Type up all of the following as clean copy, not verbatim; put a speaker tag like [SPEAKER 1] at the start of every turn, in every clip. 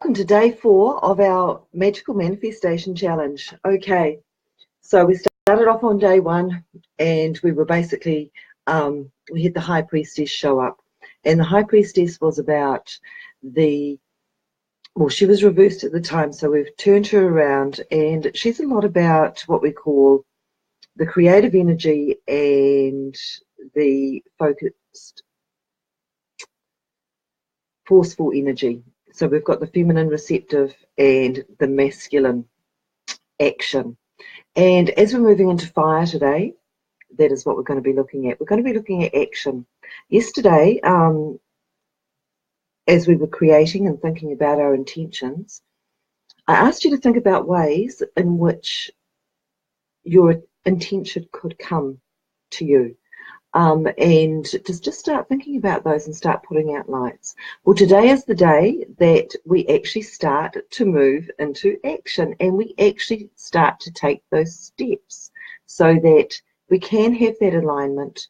[SPEAKER 1] welcome to day 4 of our Magical Manifestation Challenge. Okay, so we started off on day 1 and we were basically, we had the High Priestess show up. And the High Priestess was about well, she was reversed at the time, so we've turned her around, and she's a lot about what we call the creative energy and the focused, forceful energy. So we've got the feminine receptive and the masculine action. And as we're moving into fire today, that is what we're going to be looking at. We're going to be looking at action. Yesterday, as we were creating and thinking about our intentions, I asked you to think about ways in which your intention could come to you. And just start thinking about those and start putting out lights. Well, today is the day that we actually start to move into action, and we actually start to take those steps so that we can have that alignment,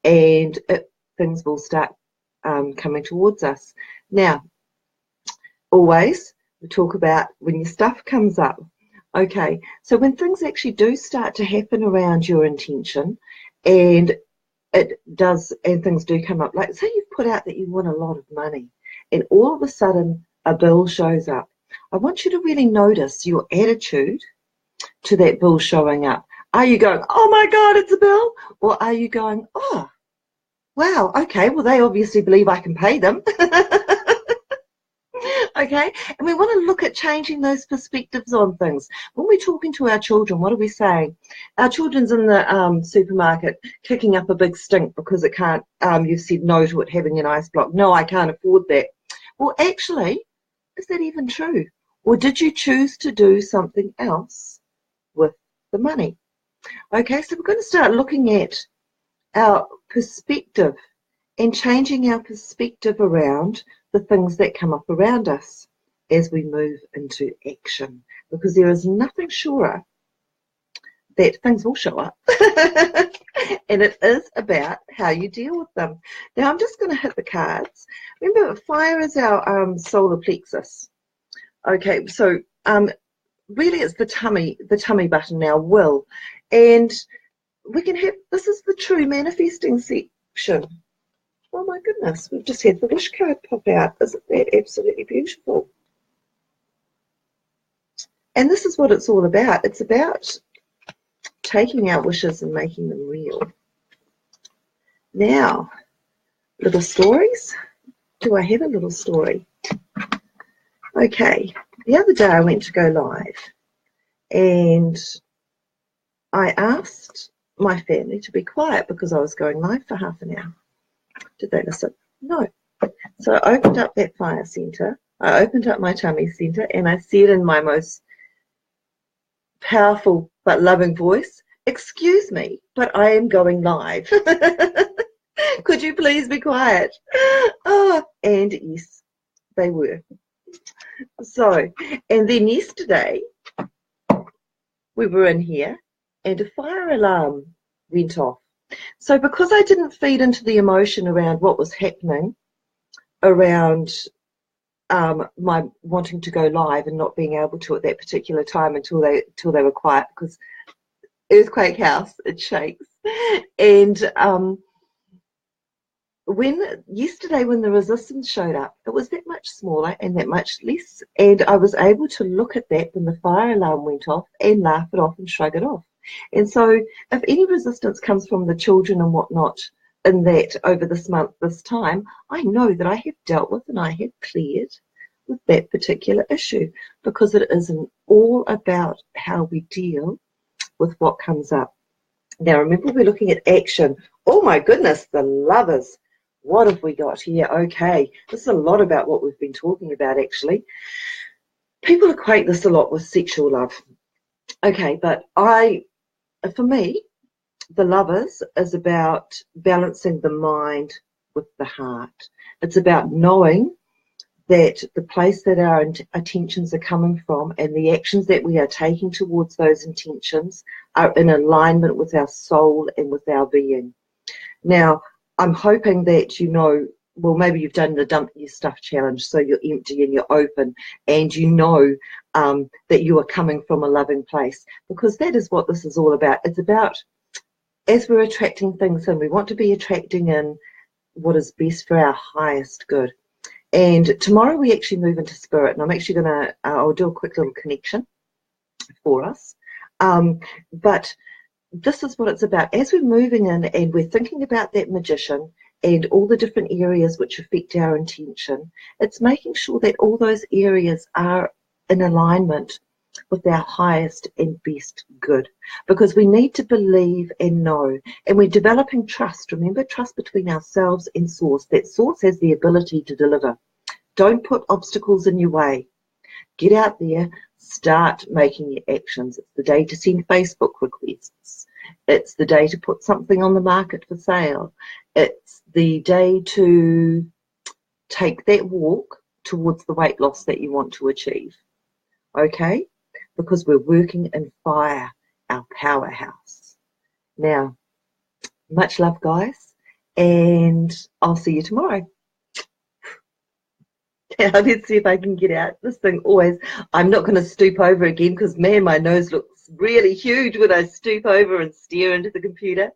[SPEAKER 1] and things will start coming towards us. Now, always we talk about when your stuff comes up. Okay, so when things actually do start to happen around your intention, and it does, and things do come up, like say you've put out that you want a lot of money and all of a sudden a bill shows up. I want you to really notice your attitude to that bill showing up. Are you going, oh my God, it's a bill? Or are you going, oh, wow, okay, well, they obviously believe I can pay them. Okay, and we want to look at changing those perspectives on things. When we're talking to our children, what are we saying? Our children's in the supermarket kicking up a big stink because it can't, you've said no to it having an ice block. No, I can't afford that. Well, actually, is that even true? Or did you choose to do something else with the money? Okay, so we're going to start looking at our perspective and changing our perspective around the things that come up around us as we move into action, because there is nothing surer that things will show up. And it is about how you deal with them. Now I'm just going to hit the cards. Remember, fire is our solar plexus. Okay, so really it's the tummy button now, will. And we can have, this is the true manifesting section. Oh my goodness, we've just had the wish card pop out. Isn't that absolutely beautiful? And this is what it's all about. It's about taking our wishes and making them real. Now, little stories. Do I have a little story? Okay, the other day I went to go live and I asked my family to be quiet because I was going live for half an hour. Did they listen? No. So I opened up that fire center. I opened up my tummy center and I said in my most powerful but loving voice, excuse me, but I am going live. Could you please be quiet? Oh, and yes, they were. So, and then yesterday we were in here and a fire alarm went off. So because I didn't feed into the emotion around what was happening around my wanting to go live and not being able to at that particular time until they were quiet, because earthquake house, it shakes. And yesterday when the resistance showed up, it was that much smaller and that much less, and I was able to look at that when the fire alarm went off and laugh it off and shrug it off. And so if any resistance comes from the children and whatnot in that over this month, this time, I know that I have dealt with and I have cleared with that particular issue, because it isn't all about how we deal with what comes up. Now remember, we're looking at action. Oh my goodness, the lovers. What have we got here? Okay, this is a lot about what we've been talking about actually. People equate this a lot with sexual love. Okay, but for me, the lovers is about balancing the mind with the heart. It's about knowing that the place that our intentions are coming from and the actions that we are taking towards those intentions are in alignment with our soul and with our being. Now, I'm hoping that you know well, maybe you've done the dump your stuff challenge, so you're empty and you're open, and you know that you are coming from a loving place, because that is what this is all about. It's about, as we're attracting things in, we want to be attracting in what is best for our highest good. And tomorrow we actually move into spirit, and I'm actually gonna I'll do a quick little connection for us. But this is what it's about. As we're moving in and we're thinking about that magician and all the different areas which affect our intention, it's making sure that all those areas are in alignment with our highest and best good, because we need to believe and know, and we're developing trust. Remember, trust between ourselves and source. That source has the ability to deliver. Don't put obstacles in your way. Get out there, start making your actions. It's the day to send Facebook requests. It's the day to put something on the market for sale. It's the day to take that walk towards the weight loss that you want to achieve. Okay? Because we're working in fire, our powerhouse. Now, much love, guys, and I'll see you tomorrow. Now, let's see if I can get out. This thing always, I'm not going to stoop over again, because, man, my nose looks really huge when I stoop over and stare into the computer.